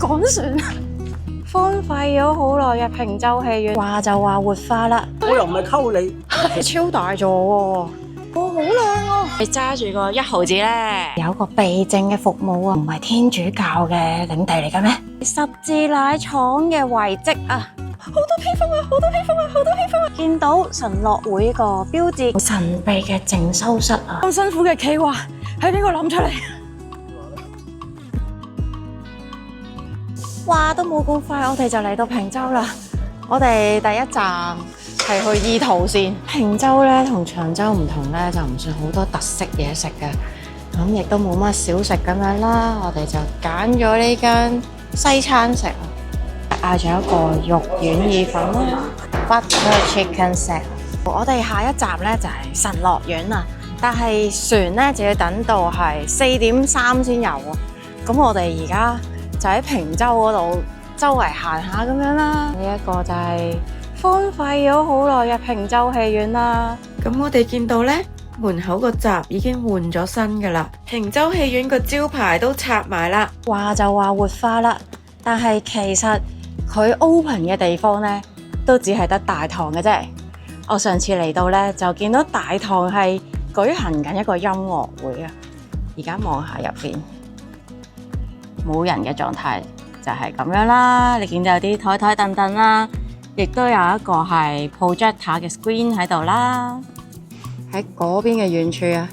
趕船。荒廢咗好耐嘅坪洲戲院，話就話活化啦。我又唔係溝你，超大座喎，好靚啊！你揸住個1毫子咧，有個避靜嘅服務啊，唔係天主教嘅領地嚟嘅咩？十字奶廠嘅遺跡啊，好多蝙蝠啊，好多蝙蝠啊，好多蝙蝠啊！見到神樂會個標誌，神秘嘅靜修室啊，咁辛苦嘅企劃係邊個諗出嚟？哇，都冇咁快，我哋就嚟到坪洲啦。我哋第一站係去意圖線。坪洲咧同長洲唔同咧，就唔算好多特色嘢食嘅，咁亦都冇乜小食咁樣啦。我哋就揀咗呢間西餐食，嗌咗一個肉丸意粉啦 ，butter chicken set。我哋下一站咧就係神樂園啦，但係船咧就要等到係4點3先有喎。咁我哋而家就喺坪洲嗰度周圍行下咁樣啦。呢一個就係荒廢咗好耐嘅坪洲戲院啦。咁我哋見到呢門口個閘已經換咗新噶啦，坪洲戲院個招牌都拆埋啦。話就話活化啦，但係其實佢 open 嘅地方呢都只係得大堂嘅啫。我上次嚟到呢就見到大堂係舉行緊一個音樂會啊。而家望下入邊，冇人嘅狀態就係咁樣啦。你見到有啲台台凳凳啦，亦都有一個係 projector 嘅 screen 喺度啦。喺嗰邊嘅遠處啊，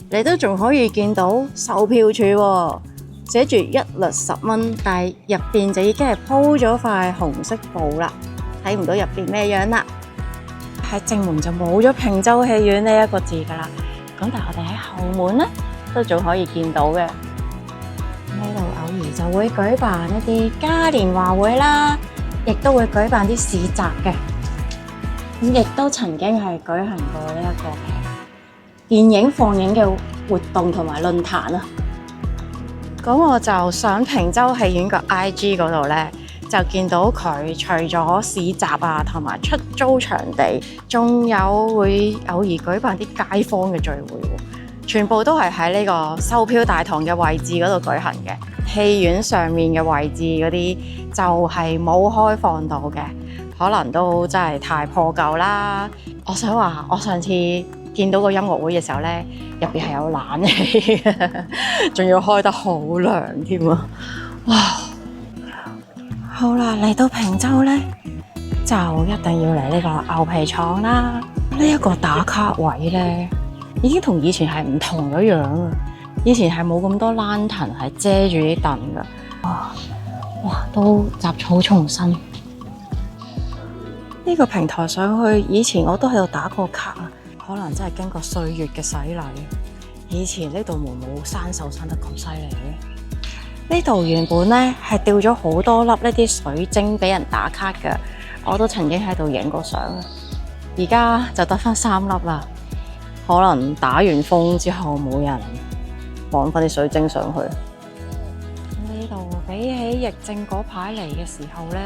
你都仲可以見到售票處喎，寫住1律10蚊，但係入邊就已經係鋪咗塊紅色布啦，睇唔到入邊咩樣啦。喺正門就冇咗坪洲戲院呢一個字噶啦，咁但係我哋喺後門咧都仲可以見到嘅。呢度偶爾就會舉辦一啲嘉年華會啦，亦都會舉辦啲市集嘅。咁亦都曾經係舉行過呢一個電影放映嘅活動同埋論壇啊。咁我就上坪洲戲院個 IG 嗰度呢，就見到佢除咗市集啊，同埋出租場地，仲有會偶爾舉辦啲街坊嘅聚會喎。全部都係喺呢個售票大堂嘅位置嗰度舉行嘅。戲院上面嘅位置嗰啲就係冇開放到嘅，可能都真係太破舊啦。我想話，我上次見到個音樂會嘅時候呢，入邊係有冷氣，仲要開得好涼添啊！哇！好啦，嚟到坪洲呢，就一定要嚟呢個牛皮廠啦。呢一個打卡位呢，已經同以前係唔同咗樣啊！以前係冇咁多蘭藤係遮住啲凳噶，哇，都雜草叢生。呢個平台上去，以前我都喺度打過卡啊，可能真係經過歲月嘅洗禮。以前呢度門冇生鏽生得咁犀利嘅。呢度原本呢係掉咗好多粒呢啲水晶俾人打卡嘅，我都曾經喺度影過相。而家就得返3粒啦。可能打完風之後冇人放翻啲水晶上去。呢度比起疫症嗰排嚟嘅時候呢，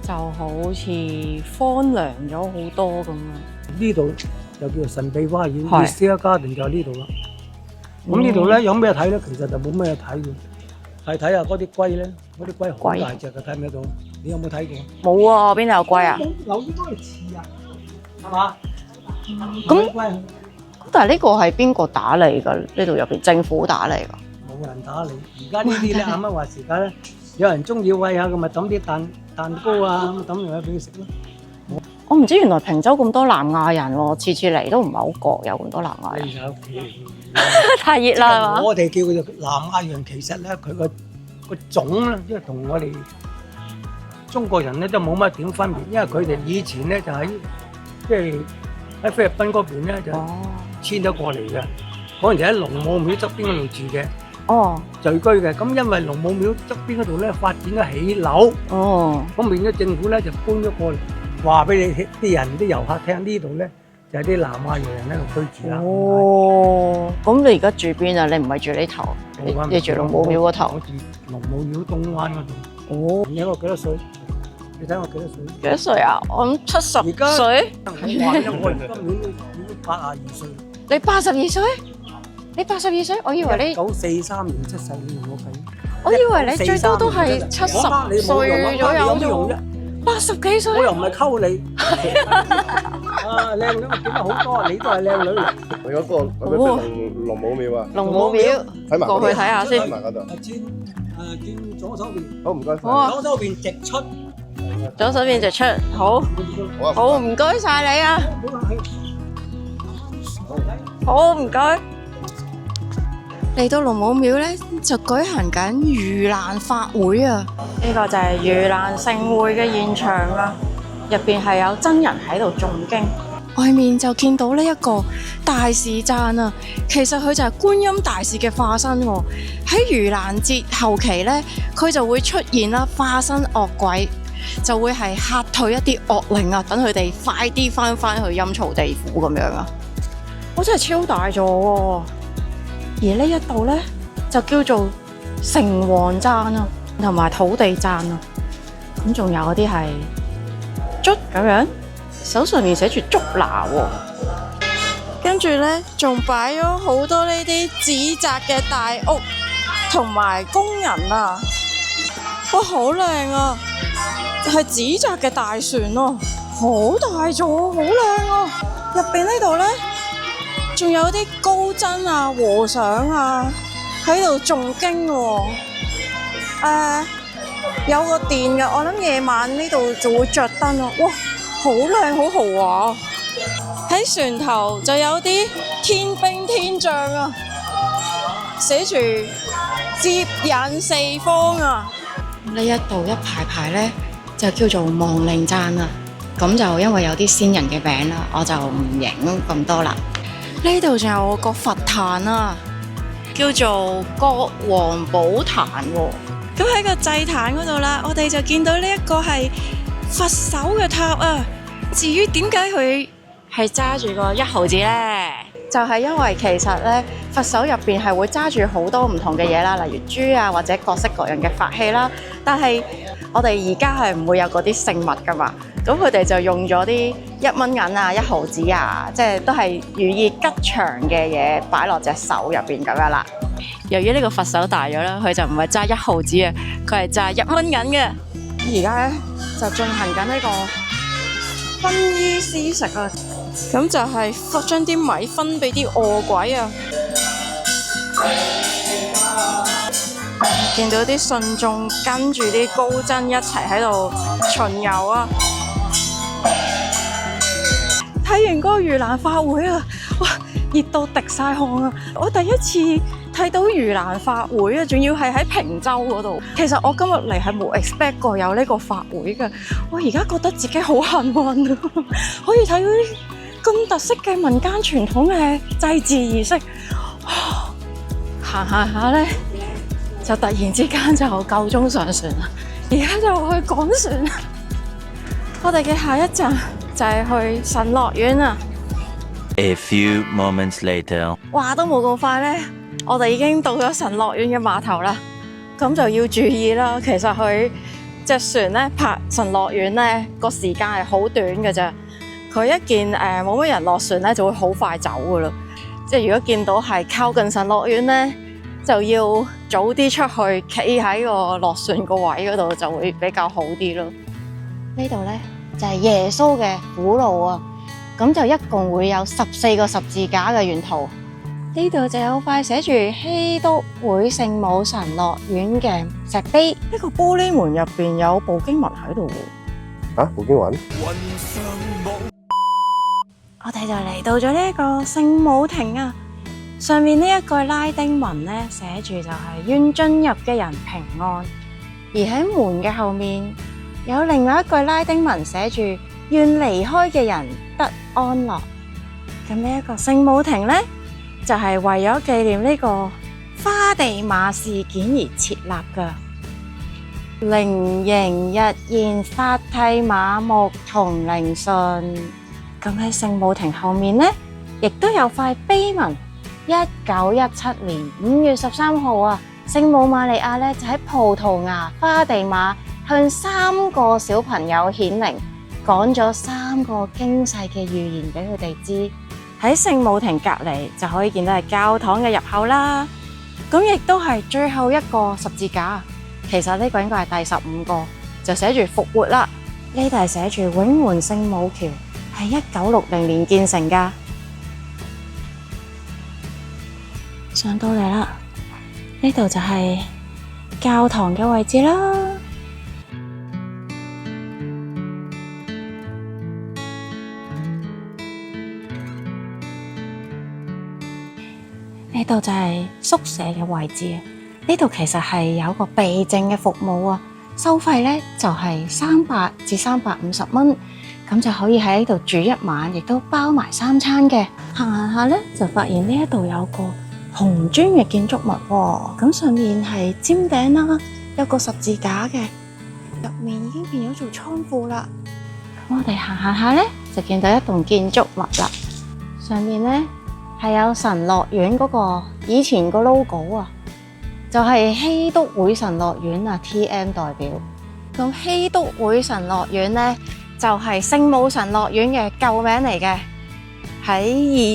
就好似荒涼咗好多咁啊！呢度就叫做神秘花園，Vista Garden就喺呢度啦。咁呢度咧有咩睇咧？其實就冇咩睇嘅，係睇下嗰啲龜咧，嗰啲龜好大隻嘅，睇唔睇到？你有冇睇過？冇啊，邊度有龜啊？有啲都係似啊，係嘛？咁但係呢個係邊個打理㗎？呢度入邊政府打理㗎？冇人打理。而家呢啲咧，啱啱話時間咧，有人中意餵下，咁咪抌啲蛋糕啊，咁抌落去俾佢食咯。我唔知原來坪洲咁多南亞人喎，次次嚟都唔係好覺有咁多南亞人。太熱啦，係嘛？我哋叫佢做南亞人，其實咧佢個種咧，即係同我哋中國人咧都冇乜點分別，因為佢哋以前咧就喺即係喺菲律賓嗰邊咧就遷咗過嚟嘅。嗰陣時喺龍母廟側邊嗰度住嘅，聚居嘅。咁因為龍母廟側邊嗰度咧發展咗起樓，咁變咗政府咧就搬咗過嚟，話俾你啲人啲遊客聽，呢度咧就係啲南亞人喺度居住啦。咁你而家住邊啊？你唔係住呢頭，你住龍母廟嗰頭。我住龍母廟東灣嗰度。你睇我幾多歲？你睇我幾多歲？幾多歲啊？我諗70歲。我話咧，我今年已經82歲。你82歲？你82歲？我以為你1943年出世，你同我計。我以為你最多都係70歲左右啫，80幾歲。我又唔係溝你。啊，靚女見得好多，你都係靚女嚟。你嗰個龍母廟啊？龍母廟，睇埋過去睇下先。睇埋嗰度。轉左手邊。好，唔該晒。好啊，左手邊直出。左手邊直出，好，好啊。好唔該晒你啊，好唔該。嚟到龍母廟咧，就舉行緊盂蘭法會啊！呢個就係盂蘭盛會嘅現場啦，入邊係有真人喺度誦經，外面就見到呢一個大士贊啊！其實佢就係觀音大士嘅化身喎。喺盂蘭節後期咧，佢就會出現啦，化身惡鬼，就會係嚇退一啲惡靈啊，等佢哋快啲翻去陰曹地府咁樣啊！我真係超大咗喎！而呢一度咧就叫做城隍贊啊，同埋土地贊啊，咁仲有嗰啲係竹咁樣，手上面寫住竹拿喎，跟住咧仲擺咗好多呢啲紙紮嘅大屋，同埋工人啊，哇好靚啊，係紙紮嘅大船咯，好大座，好靚啊！入邊呢度咧。仲有啲高僧啊、和尚啊喺度誦經喎，有個電嘅，我諗夜晚呢度就會着燈咯。哇，好靚，好豪華！喺船頭就有啲天兵天將啊，寫住接引四方啊。呢一度一排排咧就叫做亡靈贊啊。咁就因為有啲先人嘅名啦，我就唔影咁多啦。呢度仲有個佛壇啊，叫做國王寶壇喎。咁喺個祭壇嗰度啦，我哋就見到呢一個係佛手嘅塔啊。至於點解佢係揸住個1毫子呢？就係因為其實呢，佛手入邊係會揸住好多唔同嘅嘢啦，例如珠啊，或者各式各樣嘅法器啦。但係我哋而家係唔會有嗰啲聖物噶嘛。咁佢哋就用咗啲1蚊銀啊、1毫子啊，即係都係寓意吉祥嘅嘢擺落隻手入邊咁樣啦。由於呢個佛手大咗啦，佢就唔係揸1毫子啊，佢係揸1蚊銀嘅。而家咧就進行緊呢個分衣施食啊，咁就係將啲米分俾啲餓鬼啊。見到啲信眾跟住啲高僧一齊喺度巡遊啊！睇完嗰個盂蘭法會啊，哇，熱到滴晒汗啊！我第一次睇到盂蘭法會啊，仲要係喺坪洲嗰度。其實我今日嚟係冇 expect 過有呢個法會嘅，我而家覺得自己好幸運啊，可以睇到啲咁特色嘅民間傳統嘅祭祀儀式。行下咧，就突然之間就夠鐘上船啦，而家就去趕船。我哋嘅下一站就係去神樂園啊！ A few moments later， 話都冇咁快咧，我哋已經到咗神樂園嘅碼頭啦。咁就要注意啦，其實佢隻船咧泊神樂園咧個時間係好短嘅啫。佢一見冇乜人落船咧，就會好快走噶啦。即係如果見到係靠近神樂園咧，就要早啲出去，企喺個落船個位嗰度就會比較好啲咯。呢度咧就係耶穌嘅苦路啊，咁就一共會有14個十字架嘅沿途。呢度就有塊寫住熙篤會聖母神樂園嘅石碑，呢個玻璃門入邊有部經文喺度喎。啊，部經文？我哋就嚟到咗呢一個聖母亭啊，上面呢一個拉丁文咧寫住就係願進入嘅人平安，而喺門嘅後面有另外一句拉丁文寫住願離開嘅人得安樂。咁呢一個聖母亭咧就係為咗紀念呢個花地瑪事件而設立噶。靈迎日現法蒂瑪目同靈訊。咁喺聖母亭後面咧，亦都有塊碑文。1917年5月13號啊，聖母瑪利亞咧就喺葡萄牙花地瑪向3個小朋友顯靈，講咗3個驚世嘅預言俾佢哋知。喺聖母亭隔籬就可以見到係教堂嘅入口啦。咁亦都係最後一個十字架。其實呢個應該係第15個，就寫住復活啦。呢度係寫住永援聖母橋，係1960年建成㗎。上到嚟啦，呢度就係教堂嘅位置啦。呢度就係宿舍嘅位置。呢度其實係有個避靜嘅服務啊，收費呢就係300至350蚊，咁就可以喺呢度住一晚，亦都包埋3餐嘅。行下呢，就發現呢一度有個紅磚嘅建築物喎，咁上面係尖頂啦，有個十字架嘅，入面已經變咗做倉庫啦。我哋行下呢，就見到一棟建築物啦，上面呢係有神樂院嗰個以前個 logo 啊。就係熙篤會神樂院啊 ，TM 代表。咁熙篤會神樂院呢，就係聖母神樂院嘅舊名嚟嘅。喺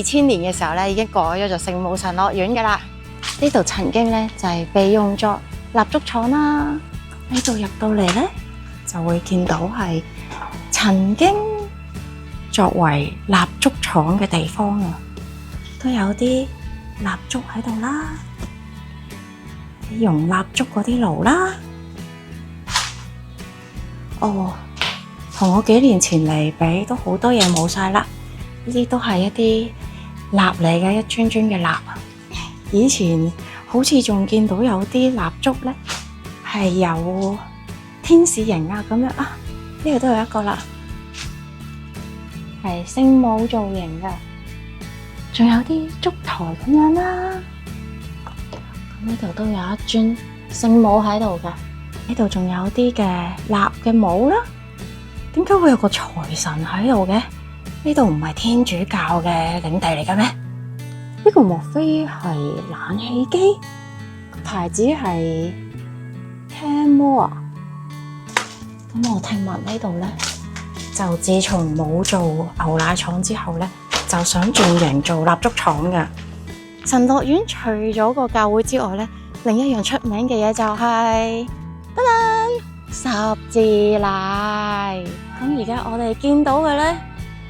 2000年嘅時候呢，已經改咗做聖母神樂院㗎喇。呢度曾經呢，就係被用作蠟燭廠啦。呢度入到嚟呢，就會見到係曾經作為蠟燭廠嘅地方啊，都有啲蠟燭喺度啦。熔蠟燭嗰啲爐啦，哦，同我幾年前嚟比都好多嘢冇晒啦。呢啲都係一啲蠟嚟嘅，一磚磚嘅蠟。以前好似仲見到有啲蠟燭咧，係有天使形啊咁樣啊，呢度都有一個啦，係聖母造型嘅，仲有啲燭台咁樣啦。呢度都有一尊聖母喺度噶，呢度仲有啲嘅蠟嘅帽啦。點解會有個財神喺度嘅？呢度唔係天主教嘅領地嚟嘅咩？呢個莫非係冷氣機？牌子係 Kenmore。咁我聽聞呢度咧，就自從冇做牛奶廠之後咧，就想轉型做蠟燭廠嘅。神樂院除咗個教會之外咧，另一樣出名嘅嘢就係十字奶。咁而家我哋見到嘅咧，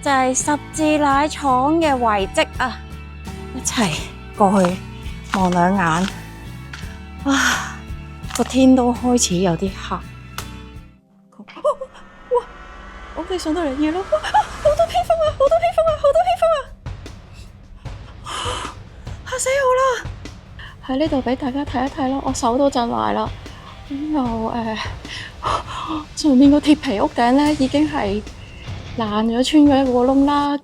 就係十字奶廠嘅遺跡啊！一齊過去望兩眼，哇！個天都開始有啲黑。哇！我哋上到嚟嘢咯，好多蝙蝠啊！好多蝙蝠啊！好多蝙蝠啊！嚇死我啦！喺呢度俾大家睇一睇咯，我手都震埋啦。咁又上面個鐵皮屋頂咧已經係爛咗穿咗一個窿啦。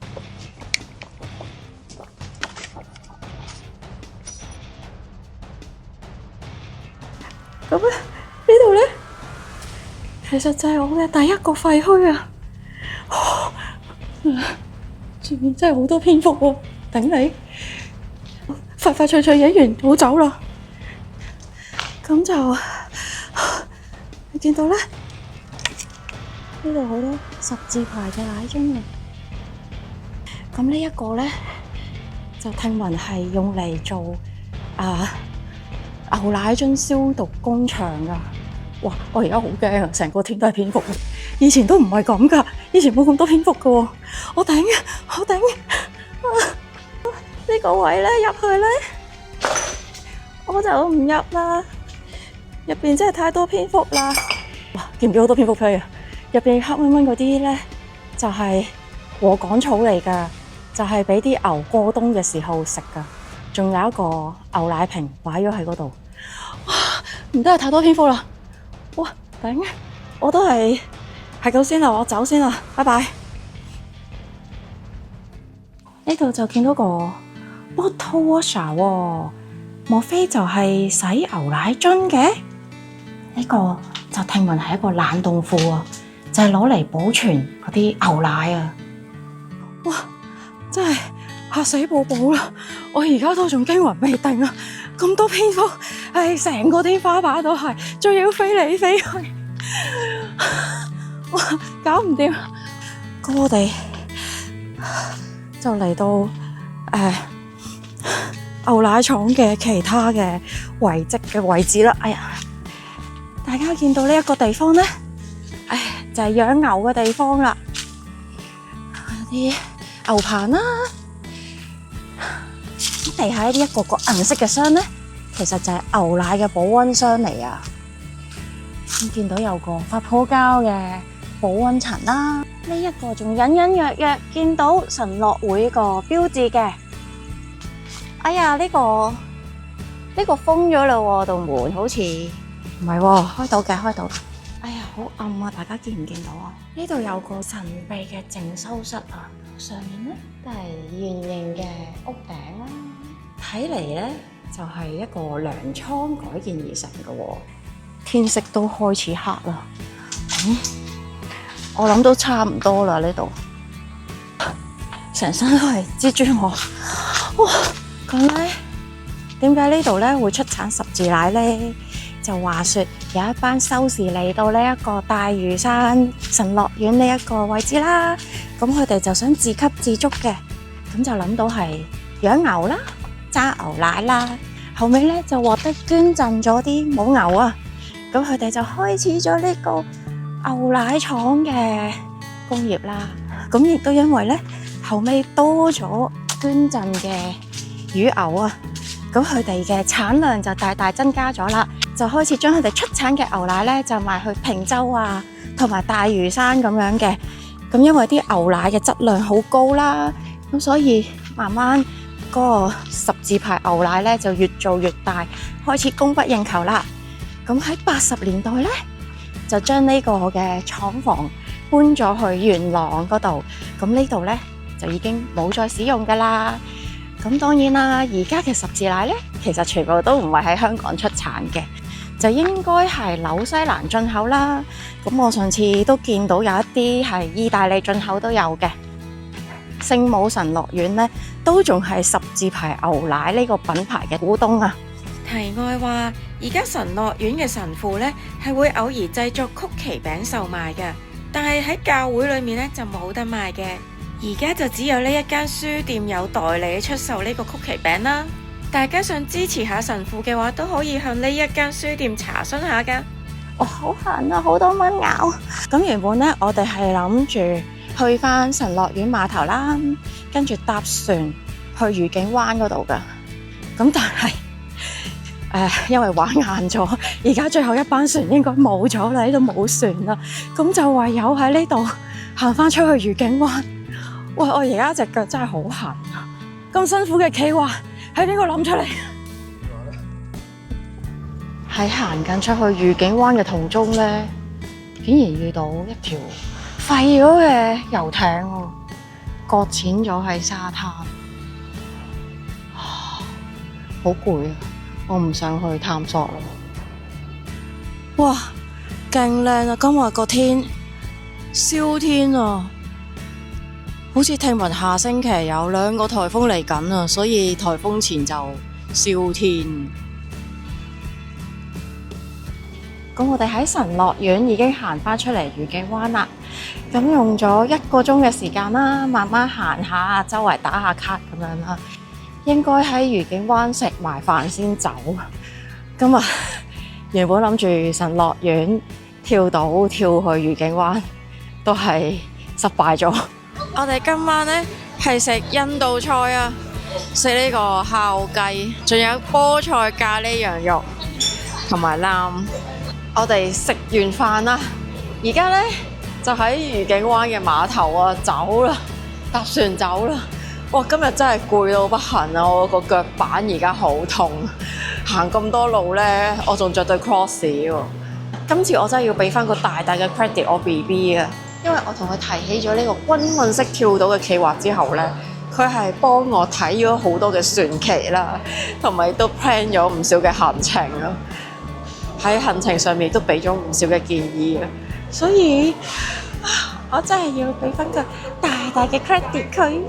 咁咧呢度咧，其實就係我嘅第一個廢墟啊！前面真係好多蝙蝠喎，頂你！快快脆脆影完，好走啦。咁就你見到咧，呢度好多十字牌嘅奶樽嘅。咁呢一個咧，就聽聞係用嚟做牛奶樽消毒工場噶。哇！我而家好驚啊，成個天都係蝙蝠。以前都唔係咁噶，以前冇咁多蝙蝠噶喎。我頂！呢個位咧入去咧，我就唔入啦。入邊真係太多蝙蝠啦！哇，見唔見好多蝙蝠飛啊？入邊黑蚊蚊嗰啲咧，就係禾稈草嚟噶，就係俾啲牛過冬嘅時候食噶。仲有一個牛奶瓶擺咗喺嗰度。哇，唔得啊！太多蝙蝠啦！哇，頂！我都係咁先啦，我走先啦，拜拜。呢度就見到個 bottle washer 喎，莫非就係洗牛奶樽嘅？呢個就聽聞係一個冷凍庫啊，就係攞嚟保存嗰啲牛奶啊！哇，真係嚇死寶寶啦！我而家都仲驚魂未定啊！咁多蝙蝠，成個天花板都係，仲要飛嚟飛去，哇，搞唔掂！咁我哋就嚟到牛奶廠嘅其他嘅遺跡嘅位置啦。哎呀，大家見到呢一個地方咧，就係養牛嘅地方啦。啲牛棚啦，地下呢啲一個個銀色嘅箱咧，其實就係牛奶嘅保溫箱嚟啊。咁見到有個發泡膠嘅保溫層啦，呢一個仲隱隱約約見到神樂會個標誌嘅。哎呀，呢個封咗啦喎，道門好似唔係喎，開到嘅，開到。哎呀，好暗啊！大家見唔見到啊？呢度有個神秘嘅淨修室啊，上面咧都係圓形嘅屋頂啦。睇嚟咧就係一個糧倉改建而成嘅喎。天色都開始黑啦，我諗都差唔多啦呢度，成身都係蜘蛛網。哇！咁咧，點解呢度咧會出產十字奶咧？就話說有一班修士嚟到呢一個大嶼山神樂院呢一個位置啦，咁佢哋就想自給自足嘅，咁就諗到係養牛啦、揸牛奶啦，後尾咧就獲得捐贈咗啲母牛啊，咁佢哋就開始咗呢個牛奶廠嘅工業啦。咁亦都因為咧後尾多咗捐贈嘅乳牛啊，咁佢哋嘅產量就大大增加咗啦，就開始將佢哋出產嘅牛奶咧就賣去坪洲啊，同埋大嶼山咁樣嘅。咁因為啲牛奶嘅質量好高啦，咁所以慢慢嗰個十字牌牛奶咧就越做越大，開始供不應求啦。咁喺80年代咧，就將呢個嘅廠房搬咗去元朗嗰度，咁呢度咧就已經冇再使用噶啦。咁當然啦，而家嘅十字奶咧，其實全部都唔係喺香港出產嘅，就應該係紐西蘭進口啦。咁我上次都見到有一啲係意大利進口都有嘅。聖母神樂院咧，都仲係十字牌牛奶呢個品牌嘅股東啊。題外話，而家神樂院嘅神父咧係會偶爾製作曲奇餅售賣嘅，但係喺教會裏面咧就冇得賣嘅。而家就只有呢一間書店有代理出售呢個曲奇餅啦。大家想支持下神父嘅話，都可以向呢一間書店查詢下噶。哇，好痕啊，好多蚊咬。咁原本咧，我哋係諗住去翻神樂院碼頭啦，跟住搭船去愉景灣嗰度噶。咁但係因為玩晏咗，而家最後一班船應該冇咗啦，呢度冇船啦。咁就唯有喺呢度行翻出去愉景灣。喂，我而家隻腳真係好痕啊！咁辛苦嘅企劃係邊個諗出嚟？喺行緊出去愉景灣嘅途中咧，竟然遇到一條廢咗嘅遊艇喎，擱淺咗喺沙灘。好攰啊！我唔想去探索啦。哇，勁靚啊！今日個天燒天啊！好似聽聞下星期有2個颱風嚟緊啊，所以颱風前就燒天。咁我哋喺神樂院已經行返出嚟愉景灣啦，咁用咗1個鐘嘅時間啦，慢慢行下，周圍打下卡咁樣啦。應該喺愉景灣食埋飯先走。咁啊，原本諗住神樂院跳島跳去愉景灣，都係失敗咗。我哋今晚呢係食印度菜啊，食呢個烤雞，仲有菠菜咖喱羊肉同埋腩。我哋食完飯啦，而家呢就喺愉景灣嘅碼頭啊，走啦，搭船走啦。哇！今日真係攰到不行啊，我個腳板而家好痛，行咁多路呢，我仲着對 cross 喎。今次我真係要俾翻個大大嘅 credit 我 BB 啊！因為我同佢提起咗呢個軍運式跳島嘅企劃之後呢，佢係幫我睇咗好多嘅船期啦，同埋都 plan 咗唔少嘅行程咯。喺行程上面都俾咗唔少嘅建議啊，所以我真係要俾翻個大大嘅 credit 佢。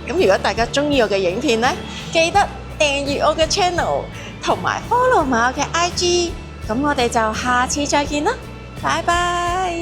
咁如果大家中意我嘅影片呢，記得訂閱我嘅 channel 同埋 follow 埋我嘅 IG。咁我哋就下次再見啦，拜拜。